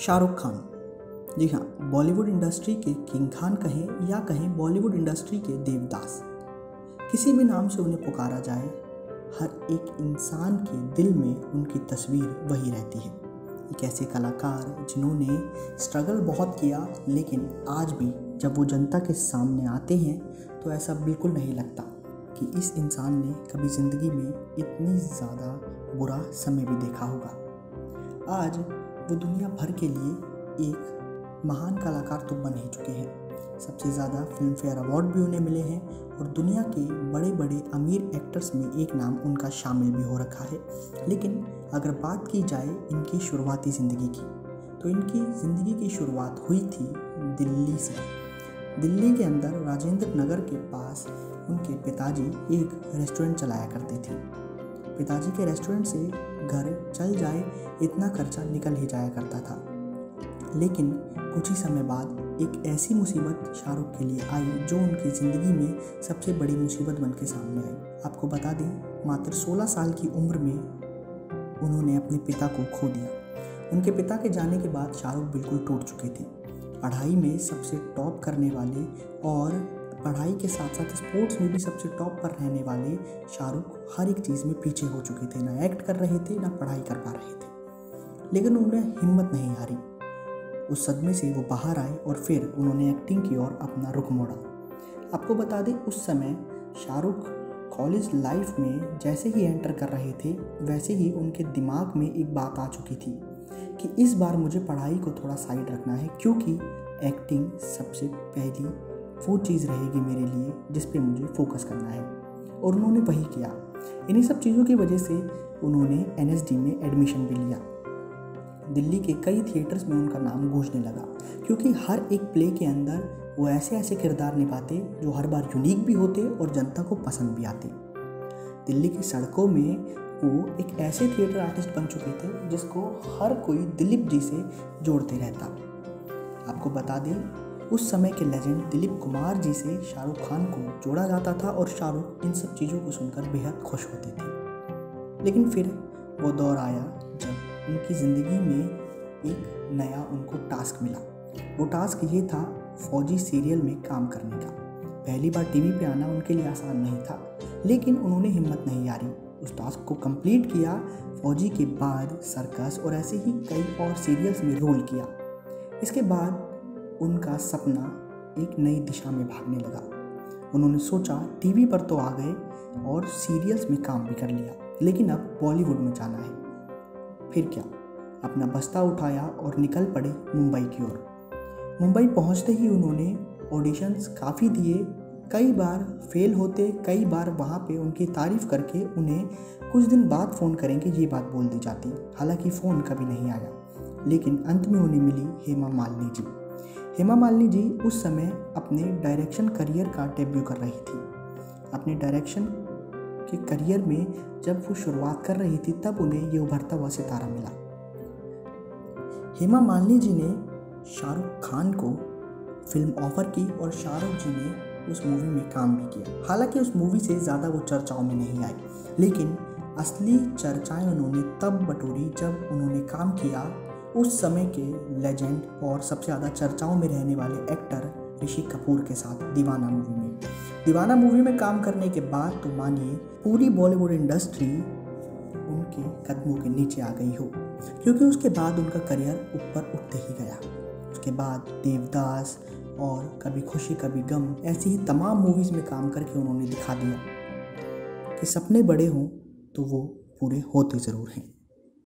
शाहरुख खान। जी हाँ, बॉलीवुड इंडस्ट्री के किंग खान कहें या कहें बॉलीवुड इंडस्ट्री के देवदास, किसी भी नाम से उन्हें पुकारा जाए, हर एक इंसान के दिल में उनकी तस्वीर वही रहती है। एक ऐसे कलाकार जिन्होंने स्ट्रगल बहुत किया, लेकिन आज भी जब वो जनता के सामने आते हैं तो ऐसा बिल्कुल नहीं लगता कि इस इंसान ने कभी ज़िंदगी में इतनी ज़्यादा बुरा समय भी देखा होगा। आज वो दुनिया भर के लिए एक महान कलाकार तो बन ही चुके हैं। सबसे ज़्यादा फिल्म फेयर अवार्ड भी उन्हें मिले हैं और दुनिया के बड़े बड़े अमीर एक्टर्स में एक नाम उनका शामिल भी हो रखा है। लेकिन अगर बात की जाए इनकी शुरुआती ज़िंदगी की, तो इनकी ज़िंदगी की शुरुआत हुई थी दिल्ली से। दिल्ली के अंदर राजेंद्र नगर के पास उनके पिताजी एक रेस्टोरेंट चलाया करते थे। पिताजी के रेस्टोरेंट से घर चल जाए इतना खर्चा निकल ही जाया करता था। लेकिन कुछ ही समय बाद एक ऐसी मुसीबत शाहरुख के लिए आई जो उनकी ज़िंदगी में सबसे बड़ी मुसीबत बन के सामने आई। आपको बता दें, मात्र 16 साल की उम्र में उन्होंने अपने पिता को खो दिया। उनके पिता के जाने के बाद शाहरुख बिल्कुल टूट चुके थे। पढ़ाई में सबसे टॉप करने वाले और पढ़ाई के साथ साथ स्पोर्ट्स में भी सबसे टॉप पर रहने वाले शाहरुख हर एक चीज़ में पीछे हो चुके थे। ना एक्ट कर रहे थे, ना पढ़ाई कर पा रहे थे। लेकिन उन्हें हिम्मत नहीं हारी। उस सदमे से वो बाहर आए और फिर उन्होंने एक्टिंग की ओर अपना रुख मोड़ा। आपको बता दें, उस समय शाहरुख कॉलेज लाइफ में जैसे ही एंटर कर रहे थे, वैसे ही उनके दिमाग में एक बात आ चुकी थी कि इस बार मुझे पढ़ाई को थोड़ा साइड रखना है, क्योंकि एक्टिंग सबसे पहली वो चीज़ रहेगी मेरे लिए जिस पे मुझे फोकस करना है। और उन्होंने वही किया। इन्हीं सब चीज़ों की वजह से उन्होंने NSD में एडमिशन भी लिया। दिल्ली के कई थिएटर्स में उनका नाम गूंजने लगा, क्योंकि हर एक प्ले के अंदर वो ऐसे ऐसे किरदार निभाते जो हर बार यूनिक भी होते और जनता को पसंद भी आते। दिल्ली की सड़कों में वो एक ऐसे थिएटर आर्टिस्ट बन चुके थे जिसको हर कोई दिलीप जी से जोड़ते रहता। आपको बता दें, उस समय के लेजेंड दिलीप कुमार जी से शाहरुख खान को जोड़ा जाता था और शाहरुख इन सब चीज़ों को सुनकर बेहद खुश होते थे। लेकिन फिर वो दौर आया जब उनकी ज़िंदगी में एक नया उनको टास्क मिला। वो टास्क ये था फौजी सीरियल में काम करने का। पहली बार टीवी पे आना उनके लिए आसान नहीं था, लेकिन उन्होंने हिम्मत नहीं हारी। उस टास्क को कंप्लीट किया। फौजी के बाद सर्कस और ऐसे ही कई और सीरियल्स में रोल किया। इसके बाद उनका सपना एक नई दिशा में भागने लगा। उन्होंने सोचा टीवी पर तो आ गए और सीरियल्स में काम भी कर लिया, लेकिन अब बॉलीवुड में जाना है। फिर क्या, अपना बस्ता उठाया और निकल पड़े मुंबई की ओर। मुंबई पहुंचते ही उन्होंने ऑडिशंस काफ़ी दिए। कई बार फेल होते, कई बार वहाँ पे उनकी तारीफ़ करके उन्हें कुछ दिन बाद फ़ोन करेंगे ये बात बोल दी जाती। हालांकि फ़ोन कभी नहीं आया। लेकिन अंत में उन्हें मिली हेमा मालिनी जी। हेमा मालिनी जी उस समय अपने डायरेक्शन करियर का डेब्यू कर रही थी। अपने डायरेक्शन के करियर में जब वो शुरुआत कर रही थी, तब उन्हें ये उभरता हुआ सितारा मिला। हेमा मालिनी जी ने शाहरुख खान को फिल्म ऑफर की और शाहरुख जी ने उस मूवी में काम भी किया। हालांकि उस मूवी से ज़्यादा वो चर्चाओं में नहीं आई, लेकिन असली चर्चाएं उन्होंने तब बटोरी जब उन्होंने काम किया उस समय के लेजेंड और सबसे ज़्यादा चर्चाओं में रहने वाले एक्टर ऋषि कपूर के साथ दीवाना मूवी में। दीवाना मूवी में काम करने के बाद तो मानिए पूरी बॉलीवुड इंडस्ट्री उनके कदमों के नीचे आ गई हो, क्योंकि उसके बाद उनका करियर ऊपर उठते ही गया। उसके बाद देवदास और कभी खुशी कभी गम ऐसी ही तमाम मूवीज़ में काम करके उन्होंने दिखा दिया कि सपने बड़े हों तो वो पूरे होते ज़रूर हैं।